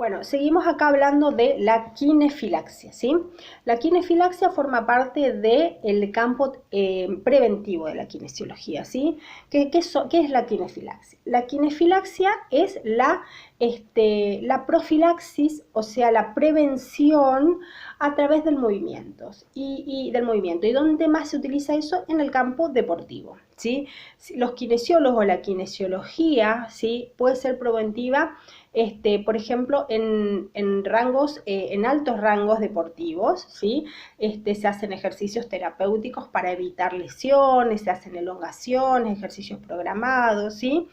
Bueno, seguimos acá hablando de la quinefilaxia, ¿sí? La quinefilaxia forma parte del campo preventivo de la kinesiología, ¿sí? ¿Qué es la quinefilaxia? La quinefilaxia es la profilaxis, o sea, la prevención a través del movimiento, del movimiento. ¿Y dónde más se utiliza eso? En el campo deportivo, ¿sí? Los kinesiólogos, la kinesiología, ¿sí? Puede ser preventiva, por ejemplo, en rangos, en altos rangos deportivos, ¿sí? Se hacen ejercicios terapéuticos para evitar lesiones, se hacen elongaciones, ejercicios programados, ¿sí?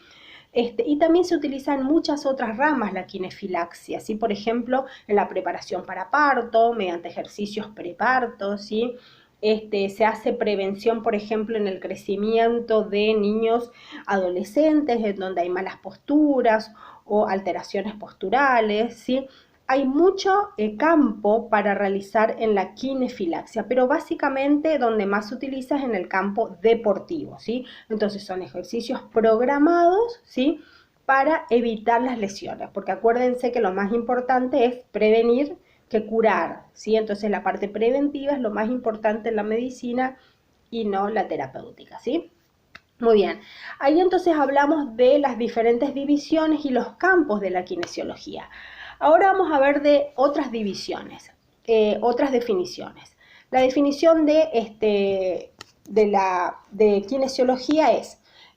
Y también se utiliza en muchas otras ramas la quinefilaxia, ¿sí? Por ejemplo, en la preparación para parto, mediante ejercicios preparto, ¿sí? Se hace prevención, por ejemplo, en el crecimiento de niños adolescentes, en donde hay malas posturas o alteraciones posturales, ¿sí? Hay mucho campo para realizar en la quinefilaxia, pero básicamente donde más se utiliza es en el campo deportivo, ¿sí? Entonces son ejercicios programados, ¿sí? Para evitar las lesiones, porque acuérdense que lo más importante es prevenir que curar, ¿sí? Entonces la parte preventiva es lo más importante en la medicina y no la terapéutica, ¿sí? Muy bien, ahí entonces hablamos de las diferentes divisiones y los campos de la kinesiología. Ahora vamos a ver de otras divisiones, otras definiciones. La definición de kinesiología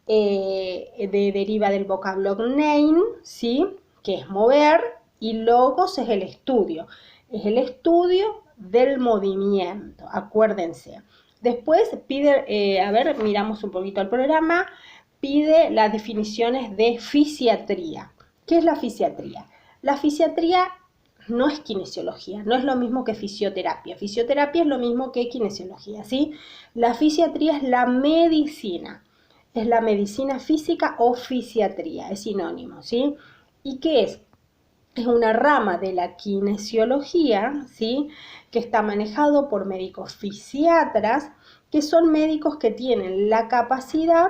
deriva del vocablo gnein, ¿sí? Que es mover, y logos es el estudio del movimiento, acuérdense. Después pide, miramos un poquito el programa, pide las definiciones de fisiatría. ¿Qué es la fisiatría? La fisiatría no es kinesiología, no es lo mismo que fisioterapia. Fisioterapia es lo mismo que kinesiología, ¿sí? La fisiatría es la medicina física o fisiatría, es sinónimo, ¿sí? ¿Y qué es? Es una rama de la kinesiología, ¿sí? Que está manejado por médicos fisiatras, que son médicos que tienen la capacidad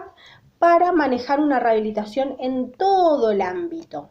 para manejar una rehabilitación en todo el ámbito.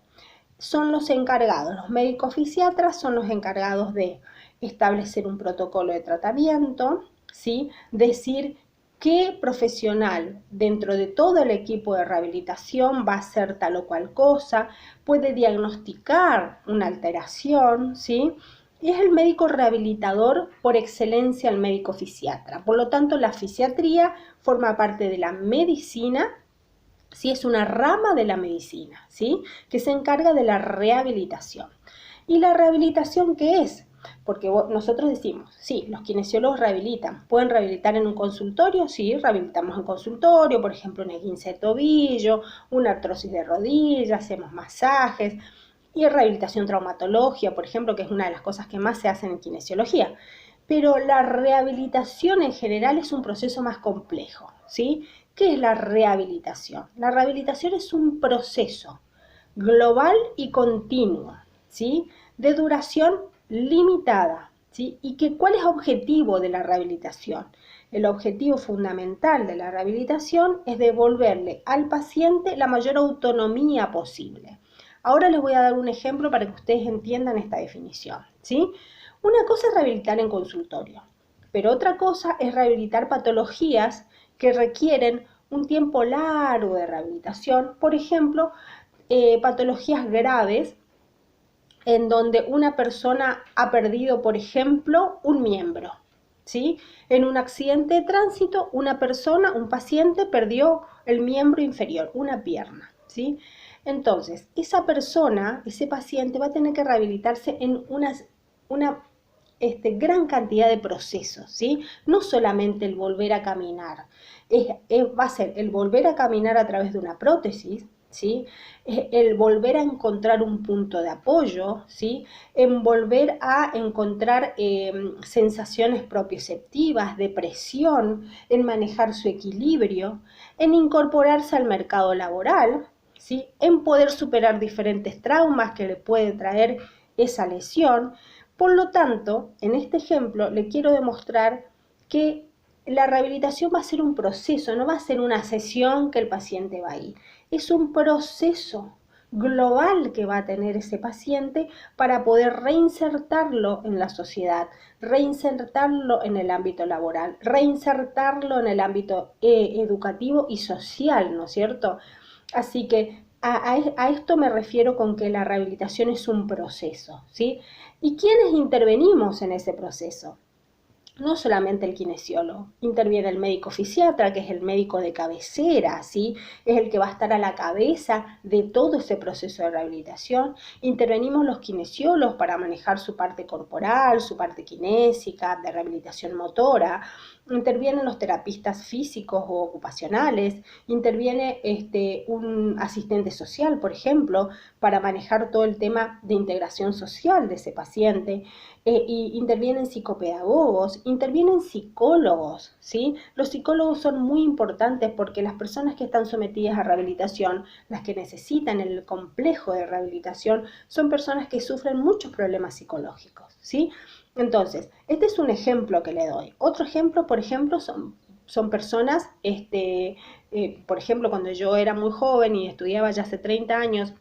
Son los encargados, los médicos fisiatras son los encargados de establecer un protocolo de tratamiento, ¿sí? Decir qué profesional dentro de todo el equipo de rehabilitación va a hacer tal o cual cosa, puede diagnosticar una alteración, ¿sí? Y es el médico rehabilitador por excelencia, el médico fisiatra. Por lo tanto, la fisiatría forma parte de la medicina, ¿sí? Es una rama de la medicina, ¿sí? Que se encarga de la rehabilitación. ¿Y la rehabilitación qué es? Porque nosotros decimos, sí, los kinesiólogos rehabilitan. ¿Pueden rehabilitar en un consultorio? Sí, rehabilitamos en consultorio, por ejemplo, un esguince de tobillo, una artrosis de rodilla, hacemos masajes. Y rehabilitación traumatología, por ejemplo, que es una de las cosas que más se hacen en kinesiología. Pero la rehabilitación en general es un proceso más complejo, ¿sí? ¿Qué es la rehabilitación? La rehabilitación es un proceso global y continuo, ¿sí? De duración limitada, ¿sí? ¿Cuál es el objetivo de la rehabilitación? El objetivo fundamental de la rehabilitación es devolverle al paciente la mayor autonomía posible. Ahora les voy a dar un ejemplo para que ustedes entiendan esta definición, ¿sí? Una cosa es rehabilitar en consultorio, pero otra cosa es rehabilitar patologías que requieren un tiempo largo de rehabilitación, por ejemplo, patologías graves en donde una persona ha perdido, por ejemplo, un miembro, ¿sí? En un accidente de tránsito, un paciente perdió el miembro inferior, una pierna, ¿sí? Entonces, esa persona, ese paciente va a tener que rehabilitarse en una gran cantidad de procesos, ¿sí? No solamente el volver a caminar, va a ser el volver a caminar a través de una prótesis, ¿sí? El volver a encontrar un punto de apoyo, ¿sí? En volver a encontrar sensaciones propioceptivas, de presión, en manejar su equilibrio, en incorporarse al mercado laboral, ¿sí? En poder superar diferentes traumas que le puede traer esa lesión. Por lo tanto, en este ejemplo le quiero demostrar que la rehabilitación va a ser un proceso, no va a ser una sesión que el paciente va a ir. Es un proceso global que va a tener ese paciente para poder reinsertarlo en la sociedad, reinsertarlo en el ámbito laboral, reinsertarlo en el ámbito educativo y social, ¿no es cierto? Así que a esto me refiero con que la rehabilitación es un proceso, ¿sí? ¿Y quiénes intervenimos en ese proceso? No solamente el kinesiólogo, interviene el médico fisiatra, que es el médico de cabecera, ¿sí? Es el que va a estar a la cabeza de todo ese proceso de rehabilitación. Intervenimos los kinesiólogos para manejar su parte corporal, su parte kinésica, de rehabilitación motora. Intervienen los terapistas físicos o ocupacionales, interviene un asistente social, por ejemplo, para manejar todo el tema de integración social de ese paciente. Y intervienen psicopedagogos, intervienen psicólogos, ¿sí? Los psicólogos son muy importantes porque las personas que están sometidas a rehabilitación, las que necesitan el complejo de rehabilitación, son personas que sufren muchos problemas psicológicos, ¿sí? Entonces, este es un ejemplo que le doy. Otro ejemplo, por ejemplo, son personas, por ejemplo, cuando yo era muy joven y estudiaba ya hace 30 años,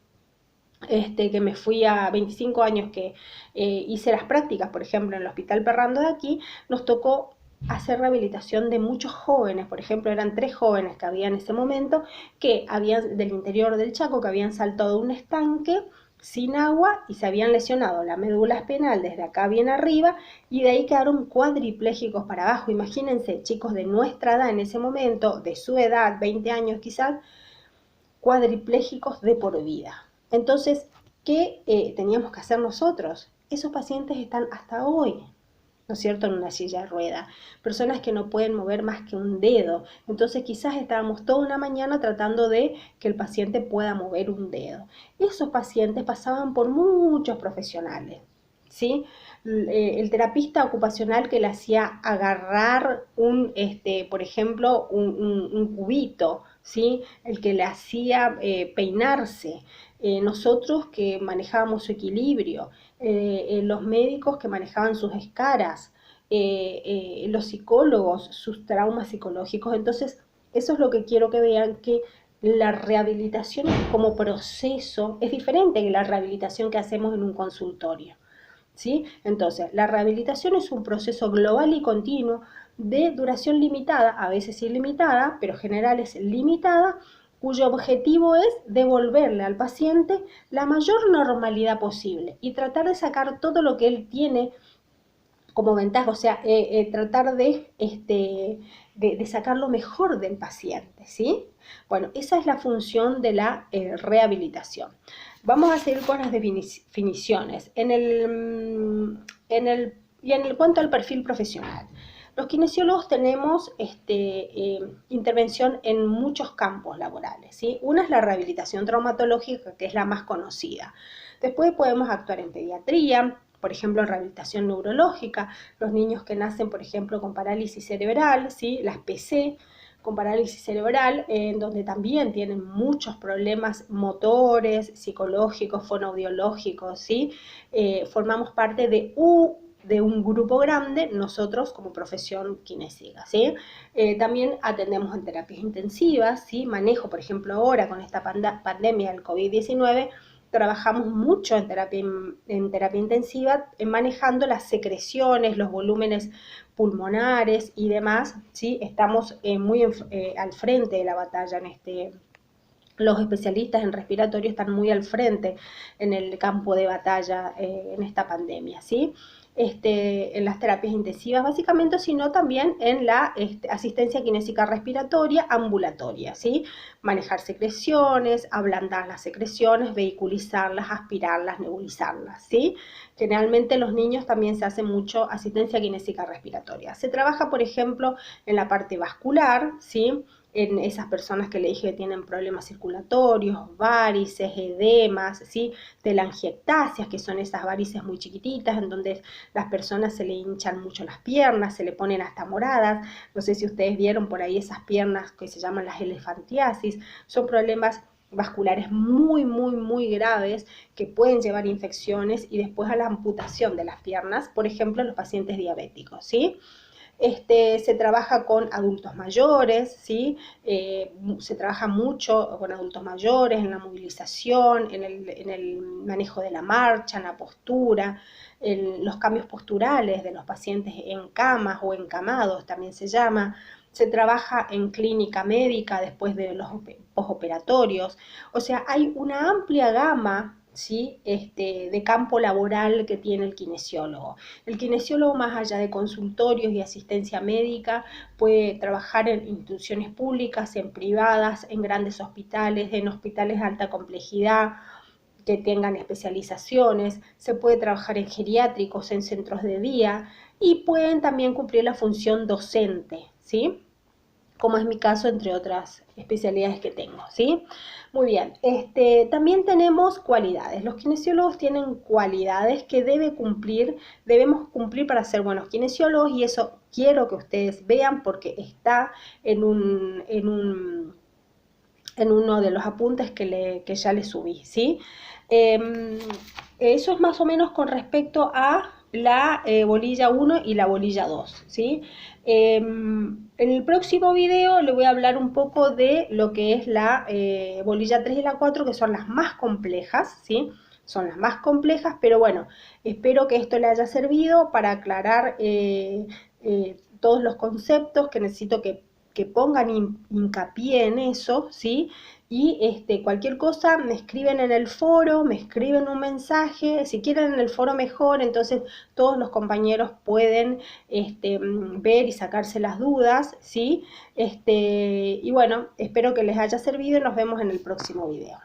que me fui a 25 años que hice las prácticas, por ejemplo, en el Hospital Perrando de aquí, nos tocó hacer rehabilitación de muchos jóvenes, por ejemplo, eran 3 jóvenes que había en ese momento, que habían del interior del Chaco, que habían saltado un estanque sin agua y se habían lesionado la médula espinal desde acá bien arriba y de ahí quedaron cuadriplégicos para abajo. Imagínense, chicos de nuestra edad en ese momento, de su edad, 20 años quizás, cuadriplégicos de por vida. Entonces, ¿qué teníamos que hacer nosotros? Esos pacientes están hasta hoy, ¿no es cierto?, en una silla de rueda. Personas que no pueden mover más que un dedo. Entonces, quizás estábamos toda una mañana tratando de que el paciente pueda mover un dedo. Esos pacientes pasaban por muchos profesionales, ¿sí? El terapista ocupacional que le hacía agarrar por ejemplo, un cubito, ¿sí? El que le hacía peinarse, nosotros que manejábamos su equilibrio, los médicos que manejaban sus escaras, los psicólogos, sus traumas psicológicos. Entonces, eso es lo que quiero que vean, que la rehabilitación como proceso es diferente que la rehabilitación que hacemos en un consultorio, ¿sí? Entonces, la rehabilitación es un proceso global y continuo de duración limitada, a veces ilimitada, pero en general es limitada, cuyo objetivo es devolverle al paciente la mayor normalidad posible y tratar de sacar todo lo que él tiene como ventaja, o sea, tratar de sacar lo mejor del paciente, ¿sí? Bueno, esa es la función de la rehabilitación. Vamos a seguir con las definiciones. Y en el cuanto al perfil profesional, los kinesiólogos tenemos intervención en muchos campos laborales, ¿sí? Una es la rehabilitación traumatológica, que es la más conocida. Después podemos actuar en pediatría, por ejemplo, en rehabilitación neurológica, los niños que nacen, por ejemplo, con parálisis cerebral, ¿sí? Las PC, con parálisis cerebral, en donde también tienen muchos problemas motores, psicológicos, fonoaudiológicos, ¿sí? Formamos parte de un grupo grande, nosotros como profesión kinésica, ¿sí? También atendemos en terapias intensivas, ¿sí? Manejo, por ejemplo, ahora con esta pandemia del COVID-19, trabajamos mucho en terapia intensiva, manejando las secreciones, los volúmenes pulmonares y demás, ¿sí? Estamos muy al frente de la batalla en los especialistas en respiratorio están muy al frente en el campo de batalla en esta pandemia, ¿sí? En las terapias intensivas básicamente, sino también en la asistencia kinésica respiratoria ambulatoria, ¿sí? Manejar secreciones, ablandar las secreciones, vehiculizarlas, aspirarlas, nebulizarlas, ¿sí? Generalmente los niños también se hace mucho asistencia kinésica respiratoria. Se trabaja, por ejemplo, en la parte vascular, ¿sí? En esas personas que le dije que tienen problemas circulatorios, varices, edemas, ¿sí? Telangiectasias, que son esas varices muy chiquititas en donde las personas se le hinchan mucho las piernas, se le ponen hasta moradas. No sé si ustedes vieron por ahí esas piernas que se llaman las elefantiasis. Son problemas vasculares muy, muy, muy graves que pueden llevar infecciones y después a la amputación de las piernas, por ejemplo, en los pacientes diabéticos, ¿sí? Se trabaja con adultos mayores, ¿sí? Se trabaja mucho con adultos mayores en la movilización, en el manejo de la marcha, en la postura, en los cambios posturales de los pacientes en camas o encamados, también se llama. Se trabaja en clínica médica después de los posoperatorios. O sea, hay una amplia gama, ¿sí? De campo laboral que tiene el kinesiólogo. El kinesiólogo, más allá de consultorios y asistencia médica, puede trabajar en instituciones públicas, en privadas, en grandes hospitales, en hospitales de alta complejidad que tengan especializaciones, se puede trabajar en geriátricos, en centros de día, y pueden también cumplir la función docente, ¿sí? Como es mi caso, entre otras especialidades que tengo, ¿sí? Muy bien, también tenemos cualidades. Los kinesiólogos tienen cualidades que debemos cumplir para ser buenos kinesiólogos, y eso quiero que ustedes vean porque está en uno de los apuntes que ya les subí, ¿sí? Eso es más o menos con respecto a la bolilla 1 y la bolilla 2, ¿sí? En el próximo video le voy a hablar un poco de lo que es la bolilla 3 y la 4, que son las más complejas, ¿sí? Son las más complejas, pero bueno, espero que esto le haya servido para aclarar todos los conceptos que necesito que pongan hincapié en eso, ¿sí? Y cualquier cosa me escriben en el foro, me escriben un mensaje, si quieren en el foro mejor, entonces todos los compañeros pueden ver y sacarse las dudas, ¿sí? Y bueno, espero que les haya servido y nos vemos en el próximo video.